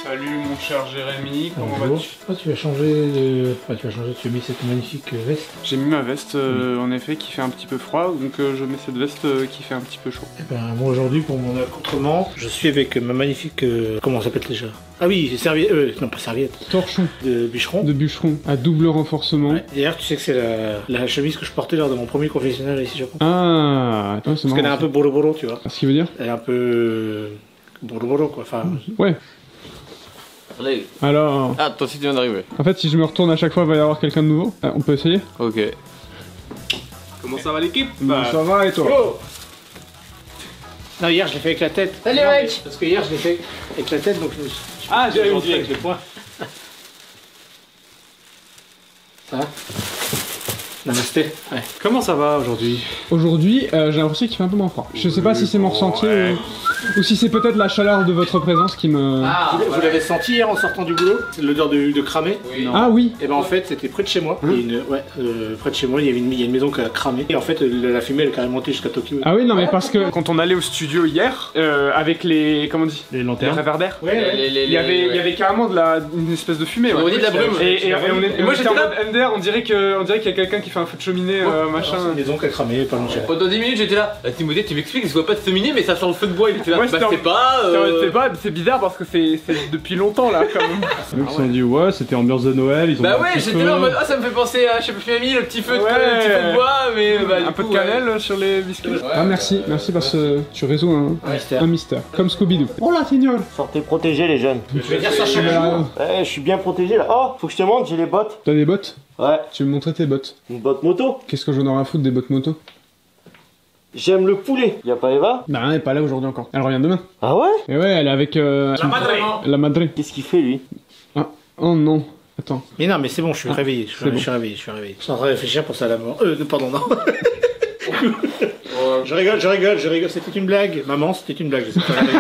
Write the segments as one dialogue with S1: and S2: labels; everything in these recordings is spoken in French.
S1: Salut mon cher Jérémy, comment vas-tu?
S2: Tu vas changer de... tu as mis cette magnifique veste.
S1: J'ai mis ma veste en effet qui fait un petit peu froid, donc je mets cette veste qui fait un petit peu chaud.
S2: Et ben moi aujourd'hui pour mon accoutrement, je suis avec ma magnifique... comment ça s'appelle déjà? Ah oui, serviette... non pas serviette.
S1: Torchon.
S2: De bûcheron.
S1: De bûcheron, à double renforcement.
S2: Ouais. D'ailleurs tu sais que c'est la chemise que je portais lors de mon premier confessionnal ici au Japon.
S1: Ah, attends, c'est
S2: Parce qu'elle est un peu boro-boro, tu vois.
S1: Ce qui veut dire?
S2: Elle est un peu... boro-boro quoi, enfin...
S1: Ouais. Alors...
S3: Ah, toi aussi tu viens d'arriver.
S1: En fait, si je me retourne à chaque fois, il va y avoir quelqu'un de nouveau. Ah, on peut essayer?
S3: Ok.
S1: Comment ça va l'équipe? Bah, ça va et toi?
S2: Oh non, hier je l'ai fait avec la tête.
S4: Salut mec.
S2: Parce que hier je l'ai fait avec la tête, donc je me suis...
S1: Ah, j'ai
S2: rentré avec les poings. Ça va? Namasté. Ouais. Comment ça va aujourd'hui?
S1: Aujourd'hui, j'ai l'impression qu'il fait un peu moins froid. Je sais pas si c'est mon ressenti ou si c'est peut-être la chaleur de votre présence qui me...
S2: Ah, vous l'avez senti hier en sortant du boulot? C'est l'odeur de cramé?
S3: Oui.
S1: Ah oui.
S2: Et ben en fait c'était près de chez moi. Près de chez moi il y a une maison qui a cramé. Et en fait la fumée elle est carrément montée jusqu'à Tokyo.
S1: Ah oui, non mais parce que quand on allait au studio hier, avec les... comment on dit?
S2: Les
S1: Les
S2: lanternes.
S1: réverbères.
S2: Ouais.
S1: Il y avait carrément une espèce de fumée.
S3: On dit de la brume.
S1: Et moi j'étais en
S3: là.
S1: mode MDR, on dirait qu'il y a quelqu'un qui fait un feu de cheminée, machin.
S2: C'est une maison qui a cramé, pas longtemps.
S3: Pendant 10 minutes j'étais là. Timothée, tu m'expliques, je vois pas de cheminée mais ça sent le feu de bois. Il était là.
S1: Ouais,
S3: Bah c'est pas.
S1: C'est bizarre parce que c'est depuis longtemps là quand même.
S5: Donc ils se sont dit ouais c'était ambiance de Noël, ils ont
S3: Bah ouais, j'étais là en mode ah ça me fait penser à je sais pas mamie le petit feu de bois mais bah
S1: Un peu de cannelle sur les biscuits. Ah merci parce que tu résous un mystère. Comme Scooby-Doo. Oh la signole.
S6: Sortez protégés les jeunes.
S2: Je vais dire ça chaque jour.
S6: Ouais, je suis bien protégé là. Oh, faut que je te montre, j'ai les bottes.
S1: T'as des bottes?
S6: Ouais,
S1: Tu veux me montrer tes bottes?
S6: une botte moto.
S1: Qu'est-ce que j'en aurais à foutre des bottes moto?
S6: J'aime le poulet. Y'a pas Eva?
S1: Bah elle est pas là aujourd'hui encore. Elle revient demain.
S6: Ah ouais?
S1: Et ouais, elle est avec la madre.
S6: Qu'est-ce qu'il fait lui?
S1: Ah, oh non. Attends.
S2: Mais non mais c'est bon, je suis réveillé.
S1: c'est bon.
S2: Je suis réveillé. Je suis en train de réfléchir pour ça à la mort. Pardon non. Je rigole, c'était une blague. Maman, c'était une blague, je sais pas avec Dieu.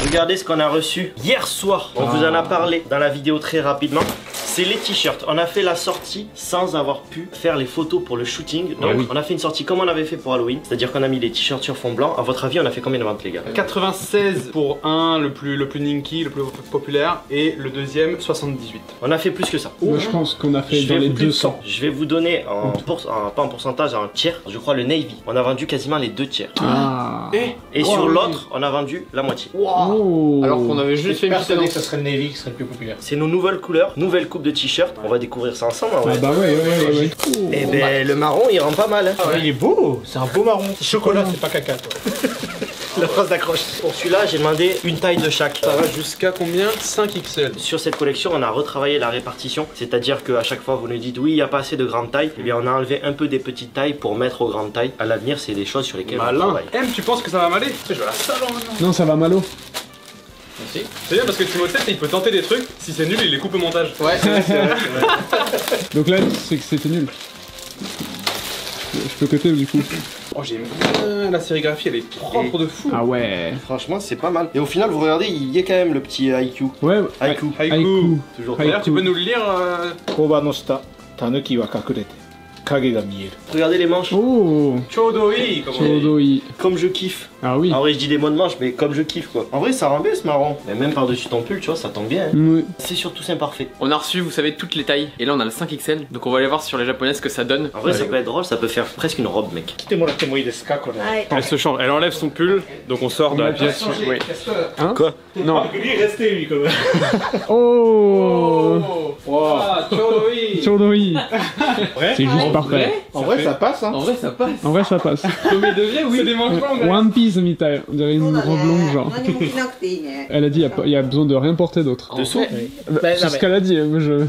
S6: Regardez ce qu'on a reçu hier soir. On vous en a parlé dans la vidéo très rapidement. C'est les t-shirts. On a fait la sortie sans avoir pu faire les photos pour le shooting. Donc on a fait une sortie comme on avait fait pour Halloween. C'est-à-dire qu'on a mis les t-shirts sur fond blanc. À votre avis, on a fait combien de ventes les gars?
S7: 96 pour un, le plus ninky, le plus populaire, et le deuxième 78.
S6: On a fait plus que ça.
S1: Moi je pense qu'on a fait dans les 200.
S6: Je vais vous donner pas en pourcentage, en tiers. Je crois le Navy. On a vendu quasiment les 2 tiers.
S1: Ah.
S6: Et sur l'autre, on a vendu la moitié.
S1: Oh.
S3: Alors qu'on avait juste fait une petite
S2: Persuadé que
S3: annonce.
S2: ça serait le Navy qui serait le plus populaire.
S6: C'est nos nouvelles couleurs, nouvelle coupe de t-shirt. On va découvrir ça ensemble.
S1: Ah bah ouais.
S6: Et ben le marron il rend pas mal. Hein.
S2: Il est beau, c'est un beau marron. C'est chocolat, c'est pas caca quoi. La phrase d'accroche.
S6: Pour celui-là, j'ai demandé une taille de chaque.
S7: Ça va jusqu'à combien? 5XL.
S6: Sur cette collection, on a retravaillé la répartition. C'est-à-dire qu'à chaque fois, vous nous dites oui, il n'y a pas assez de grandes tailles. Eh bien, on a enlevé un peu des petites tailles pour mettre aux grandes tailles. À l'avenir, c'est des choses sur lesquelles on
S7: Malin.
S6: travaille.
S7: Tu penses que ça va m'aller? Je vais à la salle maintenant.
S1: Non, ça va malo.
S7: Merci. C'est bien parce que Timothée, il peut tenter des trucs. Si c'est nul, il les coupe au montage.
S3: Ouais, c'est vrai.
S1: Donc là, c'est que c'était nul. Je peux côté du coup.
S7: Oh, j'aime bien la sérigraphie, elle est propre de fou.
S1: Ah ouais.
S6: Franchement, c'est pas mal. Et au final, vous regardez, il y a quand même le petit IQ.
S1: Ouais.
S6: Haiku.
S7: Haiku.
S6: Toujours.
S1: Haiku.
S7: D'ailleurs, tu peux nous le lire
S2: Koba no shita, tanuki wa kakurete, kage ga mieru.
S6: Regardez les manches.
S1: Oh.
S7: Chodoi, comme on dit.
S1: Chodoi.
S6: Comme je kiffe.
S1: Ah oui.
S6: En vrai, je dis des mots de manche, mais comme je kiffe quoi. En vrai, ça rend bien ce marron. Mais même par-dessus ton pull, tu vois, ça tombe bien. Hein.
S1: Oui.
S6: C'est surtout imparfait.
S3: On a reçu, vous savez, toutes les tailles. Et là on a le 5XL. Donc on va aller voir sur les japonaises ce que ça donne.
S6: En vrai, ça peut être drôle, ça peut faire presque une robe, mec.
S2: Kite moratte desu ka kore.
S7: Elle se change, elle enlève son pull, donc on sort de la pièce. Oui.
S6: Quoi?
S7: Non.
S2: Lui restez lui quand même.
S1: Oh.
S7: Ah, Chodoi.
S1: Chodoi. C'est juste parfait.
S2: En vrai ça passe hein.
S3: En vrai ça passe.
S1: En vrai, ça passe.
S7: Comme il devient, oui. C'est des manches longues.
S1: One Piece, Mitai. On dirait une robe longue, genre.
S4: 何も着なくていいね。
S1: Elle a dit, il y a besoin de rien porter d'autre.
S6: Dessous?
S1: C'est ce qu'elle a dit. Je...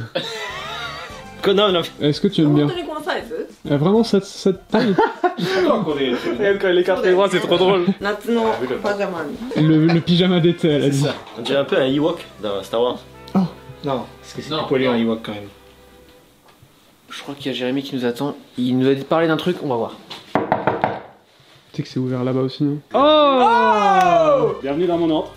S6: Non, non.
S1: Est-ce que tu aimes
S4: 本
S1: bien?
S4: 当にこのサイズ？
S1: Vraiment cette taille?
S7: Regarde quand elle écarte les bras, c'est trop drôle.
S4: 夏のパジャマに。
S1: le pyjama d'été, elle a dit.
S6: On dirait un peu un Ewok dans Star Wars.
S2: Non, parce que c'est
S3: Non,
S2: plus poilu
S3: non.
S2: un Ewok quand même.
S3: Je crois qu'il y a Jérémy qui nous attend. Il nous a parlé d'un truc, on va voir.
S1: Tu sais que c'est ouvert là-bas aussi, non? Oh,
S5: Bienvenue dans mon ordre.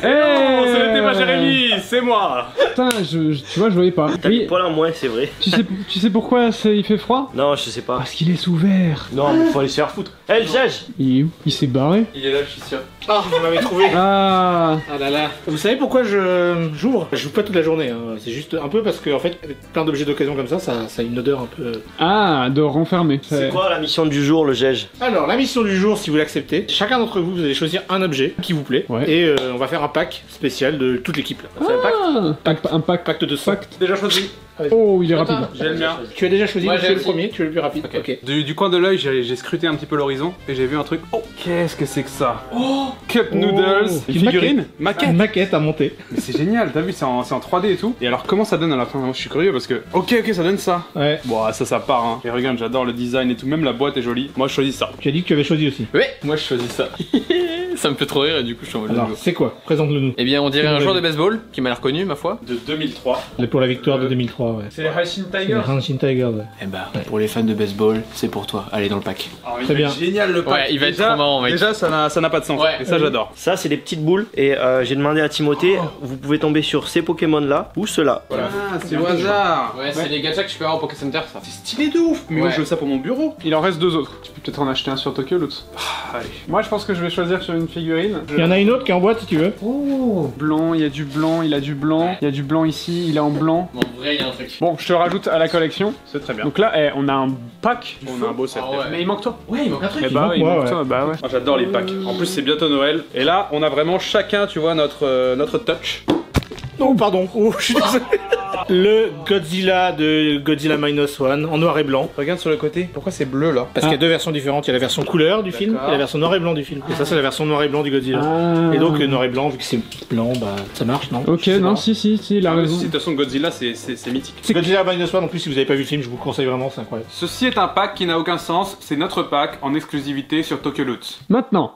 S5: Non, ce n'était pas Jérémy, c'est moi.
S1: Putain, tu vois, je voyais pas.
S6: T'as des poils en moins, c'est vrai.
S1: Tu sais pourquoi il fait froid?
S6: Non, je sais pas.
S1: Parce qu'il est sous verre.
S6: Non, mais faut aller se faire foutre. Eh, le Jage.
S1: Il est où? Il s'est barré?
S7: Il est là, je suis sûr.
S2: Ah, vous m'avez trouvé.
S1: Ah.
S2: Ah là là. Vous savez pourquoi j'ouvre? Je joue pas toute la journée, hein. C'est juste un peu parce que en fait, avec plein d'objets d'occasion comme ça a une odeur un peu.
S1: Ah, de renfermer.
S6: C'est quoi la mission du jour, le Jage?
S2: Alors, la mission du jour, si vous l'acceptez, chacun d'entre vous, vous allez choisir un objet qui vous plaît.
S1: Ouais.
S2: Et on va faire un pack spécial de toute l'équipe. Là. C'est un pacte.
S1: Un pack.
S2: Pacte de sang.
S7: Déjà choisi.
S1: Oh, il est rapide.
S7: J'ai le mien.
S2: Tu as déjà choisi,
S7: Moi,
S2: tu es
S7: j'ai
S2: le
S7: aussi.
S2: premier, tu es le plus rapide. Ok.
S7: Du coin de l'œil, j'ai scruté un petit peu l'horizon et j'ai vu un truc. Oh, qu'est-ce que c'est que ça? Oh, Cup Noodles.
S2: Une
S7: Figurine. Maquette.
S2: Une maquette à monter.
S7: Mais c'est génial, t'as vu, c'est en 3D et tout. Et alors, comment ça donne à la fin? Moi, je suis curieux parce que. Ok, ça donne ça.
S2: Ouais.
S7: Bon, ça part, hein. Et regarde, j'adore le design et tout. Même la boîte est jolie. Moi, je choisis ça.
S2: Tu as dit que tu avais choisi aussi.
S3: Ouais, moi je choisis ça. Ça me fait trop rire et du coup je suis en mode
S2: Alors,
S3: bingo.
S2: c'est quoi? Présente-le nous.
S3: Eh bien, on dirait un joueur de baseball qui m'a l'air connu, ma foi.
S7: De 2003.
S2: Pour la victoire de 2003, ouais.
S7: C'est les Hanshin
S2: Les
S7: Tigers.
S2: Hanshin Tigers, ouais.
S3: Eh bah, pour les fans de baseball, c'est pour toi. Allez dans le pack.
S7: Alors, il
S2: Très
S7: va
S2: bien.
S7: être génial le pack.
S3: Ouais, il va être
S7: Déjà-
S3: trop marrant, mec.
S7: Déjà, ça n'a pas de sens.
S3: Ouais.
S7: Et ça, j'adore.
S6: Ça, c'est des petites boules. Et j'ai demandé à Timothée, vous pouvez tomber sur ces Pokémon là ou ceux-là.
S7: Ah, c'est au hasard.
S3: Ouais, c'est les gachas que je peux avoir au Poké Center, ça.
S7: C'est stylé de ouf. Mais moi,
S3: Ouais.
S7: je veux ça pour mon bureau.
S1: Il en reste deux autres. Tu peux peut-être en acheter un sur Tokyo, l'autre.
S7: Allez.
S1: Moi, je pense que je vais choisir sur une figurine.
S2: Il y en a une autre qui est en boîte si tu veux.
S1: Oh, blanc, il y a du blanc, il a du blanc, il y a du blanc ici, il est en blanc.
S3: Bon, en vrai, il y a un truc.
S1: Bon, je te le rajoute à la collection.
S7: C'est très bien.
S1: Donc là, on a un pack.
S7: On a un beau set.
S3: Ah ouais.
S1: Mais il manque toi.
S3: Ouais, il manque un truc.
S1: Eh bah,
S2: manque
S1: il
S2: moi,
S1: manque
S2: ouais.
S1: toi, bah ouais.
S7: Moi, j'adore les packs. En plus, c'est bientôt Noël. Et là, on a vraiment chacun, tu vois, notre touch.
S2: Oh, pardon. Oh, je suis désolé. Le Godzilla de Godzilla Minus One en noir et blanc.
S7: Regarde sur le côté. Pourquoi c'est bleu là?
S2: Parce qu'il y a deux versions différentes. Il y a la version couleur du film
S7: D'accord.
S2: et la version noir et blanc du film. Et ça, c'est la version noir et blanc du Godzilla.
S1: Ah.
S2: Et donc, noir et blanc, vu que c'est blanc, bah ça marche, non?
S1: Ok,
S2: Je sais
S1: non,
S2: pas.
S1: si, il a
S7: Ah,
S1: raison.
S7: si, de toute façon, Godzilla, c'est mythique.
S2: C'est Godzilla Minus One. En plus, si vous avez pas vu le film, je vous le conseille vraiment, c'est incroyable.
S7: Ceci est un pack qui n'a aucun sens. C'est notre pack en exclusivité sur Tokyo Loot.
S1: Maintenant.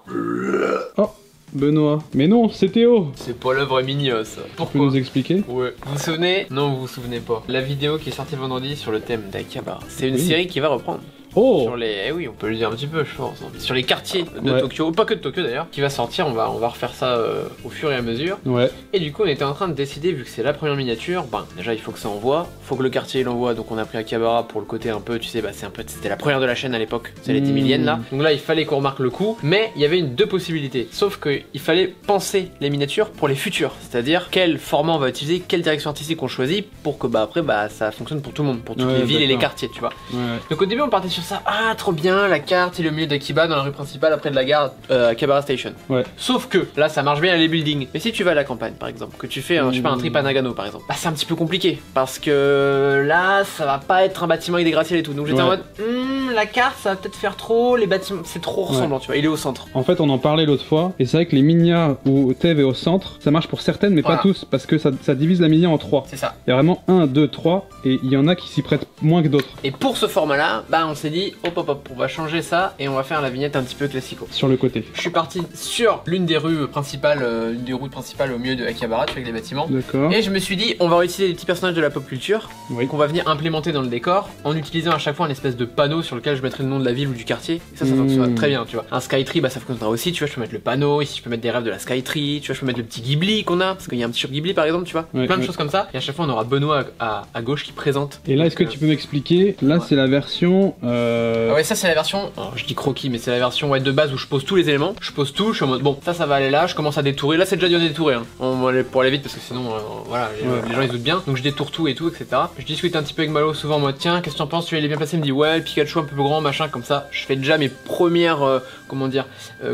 S1: Oh, Benoît. Mais non, c'est Théo.
S3: C'est pas l'œuvre Mignos, ça.
S1: Tu peux
S3: Pourquoi?
S1: nous expliquer?
S3: Ouais. Vous vous souvenez? Non, vous vous souvenez pas. La vidéo qui est sortie vendredi sur le thème d'Akihabara. C'est une
S1: Oui.
S3: série qui va reprendre.
S1: Oh.
S3: Sur les, eh oui, on peut le dire un petit peu, je pense. Sur les quartiers de
S1: Ouais.
S3: Tokyo, pas que de Tokyo d'ailleurs, qui va sortir. On va refaire ça au fur et à mesure.
S1: Ouais.
S3: Et du coup, on était en train de décider, vu que c'est la première miniature, ben déjà il faut que ça envoie, faut que le quartier l'envoie. Donc on a pris Akihabara pour le côté un peu, tu sais, bah c'est un peu, c'était la première de la chaîne à l'époque, c'est les Témiliennes là. Donc là, il fallait qu'on remarque le coup, mais il y avait deux possibilités. Sauf que il fallait penser les miniatures pour les futurs, c'est-à-dire quel format on va utiliser, quelle direction artistique on choisit pour que bah après bah ça fonctionne pour tout le monde, pour toutes
S1: Ouais,
S3: les villes et les
S1: d'accord.
S3: quartiers, tu vois.
S1: Ouais.
S3: Donc au début on partait sur ça, ah trop bien, la carte et le milieu d'Akiba dans la rue principale après de la gare Akihabara Station.
S1: Ouais.
S3: Sauf que là ça marche bien les buildings. Mais si tu vas à la campagne par exemple, que tu fais un, je sais pas, un trip à Nagano par exemple, bah c'est un petit peu compliqué parce que là ça va pas être un bâtiment avec des gratte-ciel et tout. Donc j'étais en
S1: Ouais.
S3: mode la carte ça va peut-être faire trop, les bâtiments c'est trop ressemblant, tu vois, il est au centre.
S1: En fait, on en parlait l'autre fois, et c'est vrai que les minia où Tev est au centre, ça marche pour certaines, mais
S3: Voilà.
S1: pas tous, parce que ça divise la minia en trois.
S3: C'est ça.
S1: Il y a vraiment 1, 2, 3, et il y en a qui s'y prêtent moins que d'autres.
S3: Et pour ce format là, bah on s'est dit hop, on va changer ça et on va faire la vignette un petit peu classico.
S1: Sur le côté.
S3: Je suis parti sur l'une des rues principales, une des routes principales au milieu de Akihabara, tu vois, avec les bâtiments.
S1: D'accord.
S3: Et je me suis dit, on va utiliser des petits personnages de la pop culture
S1: Oui.
S3: qu'on va venir implémenter dans le décor en utilisant à chaque fois un espèce de panneau sur lequel je mettrai le nom de la ville ou du quartier. Et ça fonctionnera très bien, tu vois. Un Skytree, bah ça fonctionnera aussi, tu vois. Je peux mettre le panneau, ici je peux mettre des rêves de la Skytree, tu vois. Je peux mettre le petit Ghibli qu'on a, parce qu'il y a un petit shop Ghibli par exemple, tu vois.
S1: Ouais,
S3: Plein de
S1: ouais.
S3: choses comme ça. Et à chaque fois, on aura Benoît à gauche qui présente.
S1: Et là, est-ce que tu peux m'expliquer? Là, c'est la version.
S3: Ah ouais, ça c'est la version, alors, je dis croquis, mais c'est la version ouais, de base où je pose tous les éléments. Je pose tout, je suis en mode bon, ça va aller là, je commence à détourer. Là, c'est déjà bien détouré, hein. On va aller pour aller vite parce que sinon, voilà, les gens ils doutent bien. Donc je détourne tout et tout, etc. Je discute un petit peu avec Malo souvent en mode tiens, qu'est-ce que tu en penses? Tu es bien placé? Il me dit ouais, le Pikachu un peu plus grand, machin, comme ça. Je fais déjà mes premières, comment dire,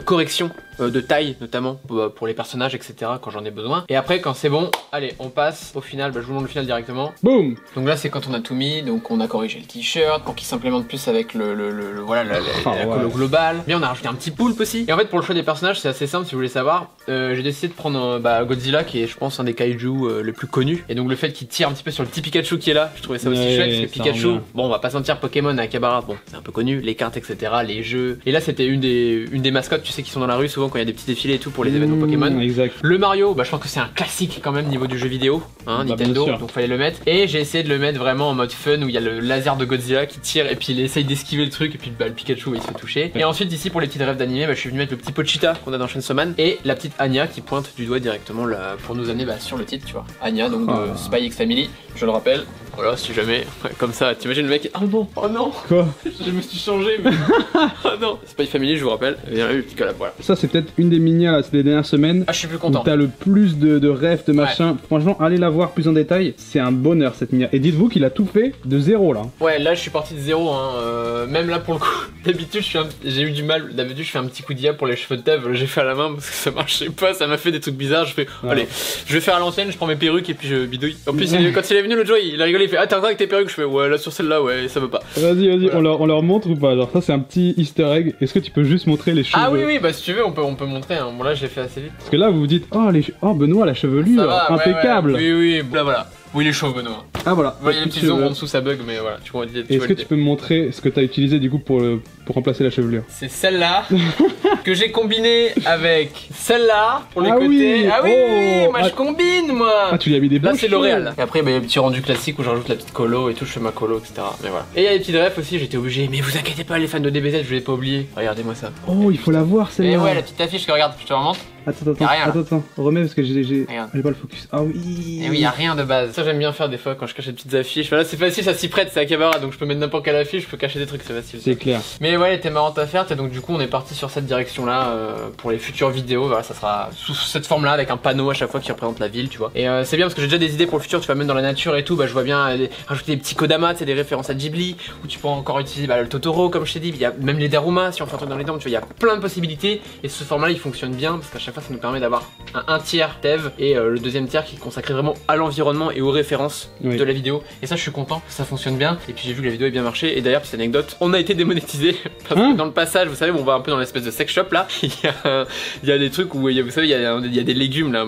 S3: corrections de taille, notamment pour les personnages, etc. quand j'en ai besoin. Et après, quand c'est bon, allez, on passe au final. Bah, je vous montre le final directement.
S1: Boum.
S3: Donc là, c'est quand on a tout mis. Donc on a corrigé le t-shirt pour qu'il s'implémente plus avec voilà, la colo globale. Bien, on a rajouté un petit poulpe aussi. Et en fait, pour le choix des personnages, c'est assez simple si vous voulez savoir. J'ai décidé de prendre Godzilla, qui est, je pense, un des kaiju les plus connus. Et donc le fait qu'il tire un petit peu sur le petit Pikachu qui est là, je trouvais ça aussi
S1: Ouais,
S3: chouette. Parce que
S1: ça
S3: Pikachu,
S1: rend bien.
S3: bon, on va pas sentir Pokémon à Akihabara. Bon, c'est un peu connu, les cartes, etc., les jeux. Et là, c'était une des mascottes, tu sais, qui sont dans la rue souvent quand il y a des petits défilés et tout pour les événements Pokémon.
S1: Exact.
S3: Le Mario, bah je pense que c'est un classique quand même niveau du jeu vidéo, hein,
S1: Bah,
S3: Nintendo,
S1: bien sûr.
S3: donc fallait le mettre. Et j'ai essayé de le mettre vraiment en mode fun où il y a le laser de Godzilla qui tire et puis il essaye d'esquiver le truc et puis bah, le Pikachu il se fait toucher. Et ensuite ici pour les petites rêves d'animé, bah, je suis venu mettre le petit Pochita qu'on a dans Chainsaw Man et la petite Anya qui pointe du doigt directement là, pour nous amener sur le titre, tu vois. Anya donc de Spy X Family, je le rappelle. Voilà, si jamais, comme ça, t'imagines le mec, oh non,
S1: Quoi?
S3: je me suis changé, mais oh non. Spy Family, je vous rappelle, il y a eu le petit collab, voilà.
S1: Ça, c'est peut-être une des minias là, ces dernières semaines.
S3: Ah, je suis plus
S1: Où
S3: content.
S1: t'as le plus de rêves, de machin. Franchement, allez la voir plus en détail. C'est un bonheur cette minia. Et dites-vous qu'il a tout fait de zéro là.
S3: Ouais, là je suis parti de zéro, hein. Même là pour le coup, d'habitude j'ai eu du mal. D'habitude je fais un petit coup d'IA pour les cheveux de Tev, j'ai fait à la main parce que ça marchait pas, ça m'a fait des trucs bizarres. Je fais, allez, je vais faire à l'ancienne, je prends mes perruques et puis je bidouille. En plus, quand il est venu l'autre jour, il a rigolé, il fait, ah t'as un avec tes perruques? Je fais, ouais, là sur celle-là, ouais, ça veut pas.
S1: Vas-y,
S3: Voilà.
S1: on leur montre ou pas? Alors, ça, c'est un petit easter egg. Est-ce que tu peux juste montrer les cheveux?
S3: Ah oui, bah si tu veux, on peut montrer. Hein. Bon, là je l'ai fait assez vite.
S1: Parce que là, vous vous dites, oh, Benoît, la chevelure,
S3: Ça va, ouais,
S1: impeccable.
S3: ouais. Oui, là voilà. Oui, il est chaud, Benoît.
S1: Ah voilà.
S3: Vous voyez les petites ombres en dessous, ça bug, mais voilà, tu vois l'idée.
S1: Est-ce que tu peux me montrer ce que t'as utilisé du coup pour remplacer la chevelure?
S3: C'est celle-là que j'ai combinée avec celle-là pour les
S1: Ah
S3: côtés.
S1: oui,
S3: Ah oui,
S1: oh,
S3: moi je combine, moi.
S1: Ah, tu lui as mis des
S3: Là
S1: beaux
S3: c'est
S1: cheveux.
S3: L'Oréal. Et après bah, il y a le petit rendu classique où je rajoute la petite colo et tout, je fais ma colo, etc. Mais voilà. Et il y a les petites refs aussi, j'étais obligé. Mais vous inquiétez pas les fans de DBZ, je l'ai pas oublié. Regardez-moi ça.
S1: Oh, il faut la voir
S3: Et
S1: celle-là.
S3: ouais, la petite affiche que regarde, je te remonte.
S1: Attends,
S3: Y a rien, là.
S1: attends, remets parce que j'ai
S3: Regarde.
S1: pas le focus. Ah oui.
S3: Et oui, y a rien de base. Ça j'aime bien faire des fois quand je cache des petites affiches. Voilà, c'est facile, ça s'y prête, c'est Akihabara, donc je peux mettre n'importe quelle affiche, je peux cacher des trucs, c'est facile.
S1: C'est clair.
S3: Mais ouais, elle était marrante à faire, et donc du coup on est parti sur cette direction-là pour les futures vidéos. Voilà, ça sera sous cette forme-là avec un panneau à chaque fois qui représente la ville, tu vois. Et c'est bien parce que j'ai déjà des idées pour le futur. Tu vas même dans la nature et tout. Bah je vois bien rajouter des petits Kodama, c'est des références à Ghibli, ou tu peux encore utiliser le Totoro comme je t'ai dit. Il y a même les Daruma si on fait un truc dans les dents. Tu vois, il y a plein de possibilités. Et ce format-là, il fonctionne bien parce qu'à chaque fois, ça nous permet d'avoir un tiers Tev et le deuxième tiers qui est consacré vraiment à l'environnement et aux références de la vidéo. Et ça, je suis content, ça fonctionne bien. Et puis j'ai vu que la vidéo est bien marché. Et d'ailleurs, petite anecdote, on a été démonétisé parce que dans le passage, vous savez, on va un peu dans l'espèce de sex shop là. Il y a des trucs où, vous savez, il y a des légumes là,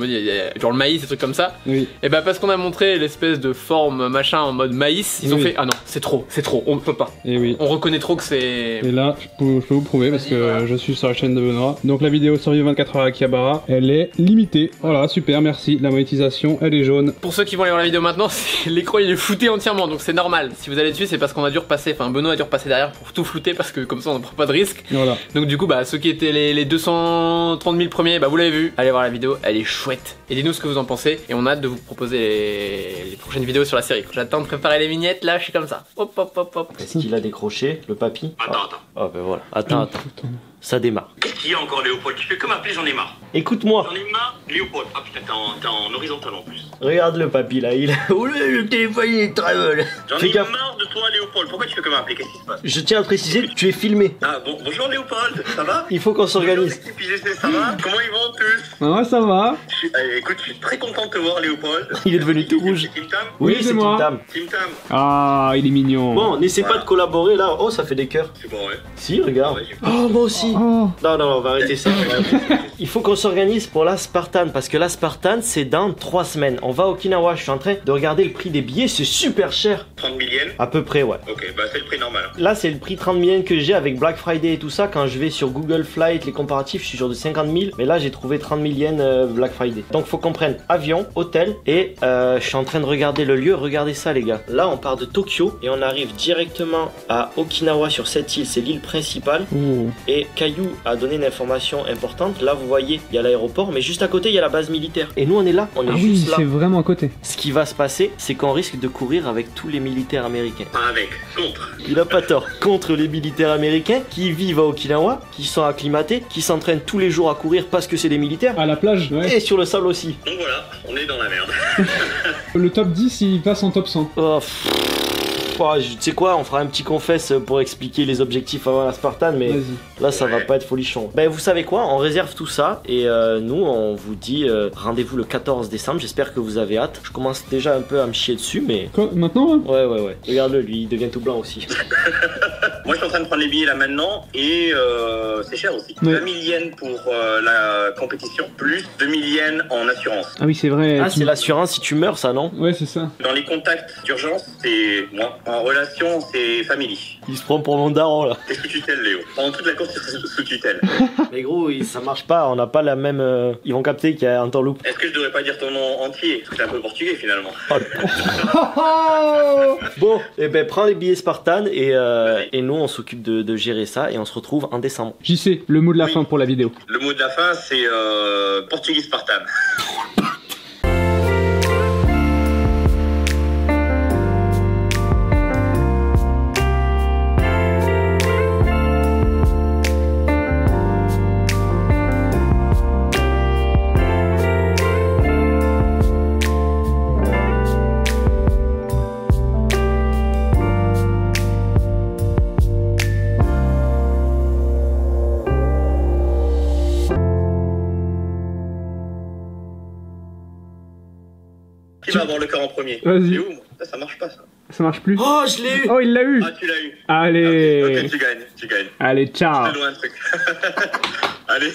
S3: genre le maïs, des trucs comme ça.
S1: Oui.
S3: Et bah parce qu'on a montré l'espèce de forme machin en mode maïs, ils ont fait ah non, c'est trop, on peut pas.
S1: Et oui.
S3: On reconnaît trop que c'est.
S1: Et là, je peux vous prouver parce que
S3: voilà.
S1: je suis sur la chaîne de Benoît. Donc la vidéo Survivre 24 heures à Akihabara, elle est limitée. Voilà, super, merci. La monétisation, elle est jaune.
S3: Pour ceux qui vont aller voir la vidéo maintenant, l'écran il est flouté entièrement, donc c'est normal. Si vous allez dessus, c'est parce qu'on a dû repasser, enfin Benoît a dû repasser derrière pour tout flouter parce que comme ça on ne prend pas de risque.
S1: Voilà.
S3: Donc du coup, bah ceux qui étaient les 230 000 premiers, bah vous l'avez vu. Allez voir la vidéo, elle est chouette. Et dites-nous ce que vous en pensez. Et on a hâte de vous proposer les prochaines vidéos sur la série. J'attends de préparer les vignettes, là je suis comme ça. Hop hop hop hop.
S6: Est-ce qu'il a décroché, le papy?
S5: Attends.
S6: Ah ben voilà. Attends. Ça démarre.
S5: Qu'est-ce qu'il y a encore, Léopold? Tu fais que m'appeler, j'en ai marre.
S6: Écoute-moi.
S5: J'en ai marre, Léopold. Ah putain, t'es en horizontal en plus.
S6: Regarde le papy là, il a... Oula, le téléphone il est très mal.
S5: J'en
S6: Fais
S5: ai
S6: gaffe.
S5: marre de toi, Léopold. Pourquoi tu fais que m'appeler? Qu'est-ce qui se passe?
S6: Je tiens à préciser que tu es filmé.
S5: Ah bon, bonjour Léopold, ça va?
S6: Il faut qu'on s'organise.
S5: Bonjour, l'équipe IGC, ça va? Comment ils vont tous?
S1: Ah ouais, ça va.
S5: Écoute, je suis très content de te voir, Léopold.
S6: Il est devenu tout rouge.
S5: C'est Tim Tam?
S1: Oui, c'est
S6: c'est
S1: moi.
S6: Tim Tam.
S5: Tim Tam.
S1: Ah, il est mignon.
S6: Bon, n'essaie pas de collaborer là. Oh, ça fait des cœurs.
S5: C'est bon, ouais.
S6: Si, regarde.
S5: Ouais, j'ai-
S6: Oh, moi aussi.
S1: Oh.
S6: Non, on va arrêter ça. Il faut qu'on s'organise pour la Spartan parce que la Spartan c'est dans 3 semaines. On va à Okinawa. Je suis en train de regarder le prix des billets. C'est super cher.
S5: 30 000 yens?
S6: À peu près, ouais.
S5: Ok, bah c'est le prix normal.
S6: Là, c'est le prix 30 000 yens que j'ai avec Black Friday et tout ça. Quand je vais sur Google Flight, les comparatifs, je suis sur de 50 000. Mais là, j'ai trouvé 30 000 yens Black Friday. Donc, faut qu'on prenne avion, hôtel. Et je suis en train de regarder le lieu. Regardez ça, les gars. Là, on part de Tokyo et on arrive directement à Okinawa sur cette île. C'est l'île principale.
S1: Oh.
S6: Et Caillou a donné une information importante. Là, vous voyez, il y a l'aéroport. Mais juste à côté, il y a la base militaire. Et nous, on est là. On est
S1: Ah oui,
S6: juste là.
S1: c'est vraiment à côté.
S6: Ce qui va se passer, c'est qu'on risque de courir avec tous les militaires américains.
S5: Pas avec, contre.
S6: Il a pas tort. Contre les militaires américains qui vivent à Okinawa, qui sont acclimatés, qui s'entraînent tous les jours à courir parce que c'est des militaires.
S1: À la plage, ouais.
S6: Et sur le sable aussi.
S5: Donc voilà, on est dans la merde.
S1: Le top 10, il passe en top 100.
S6: Oh, tu sais quoi, on fera un petit confesse pour expliquer les objectifs avant la Spartan, mais
S1: Vas-y.
S6: là ça va pas être folichon. Ben vous savez quoi, on réserve tout ça et nous on vous dit rendez-vous le 14 décembre, j'espère que vous avez hâte. Je commence déjà un peu à me chier dessus, mais...
S1: Quoi, maintenant hein?
S6: Ouais. Regarde-le, lui, il devient tout blanc aussi.
S5: Moi je suis en train de prendre les billets là maintenant et c'est cher aussi.
S1: Ouais.
S5: 2000 yens pour la compétition, plus 2000 yens en assurance.
S1: Ah oui, c'est vrai.
S6: Ah, c'est l'assurance si tu meurs, ça, non?
S1: Ouais, c'est ça.
S5: Dans les contacts d'urgence, c'est moi. En relation, c'est family.
S6: Il se prend pour mon daron là.
S5: T'es sous tutelle, Léo. Pendant toute la course, t'es sous tutelle.
S6: Mais gros, ça marche pas, on n'a pas la même. Ils vont capter qu'il y a un temps loop.
S5: Est-ce que je devrais pas dire ton nom entier? Parce que t'es un peu portugais finalement.
S6: Bon, et ben prends les billets Spartan et nous on s'occupe de gérer ça et on se retrouve en décembre.
S1: JC, le mot de la fin pour la vidéo.
S5: Le mot de la fin, c'est portugais Spartan. Qui va avoir le cœur en premier?
S1: Vas-y.
S5: C'est où, moi? Ça marche pas, ça.
S1: Ça marche plus.
S6: Oh, je l'ai eu.
S1: Oh, il l'a eu.
S5: Ah, tu l'as eu.
S1: Allez.
S5: Ok, tu gagnes.
S1: Allez, ciao.
S5: Je te dois un truc. Allez.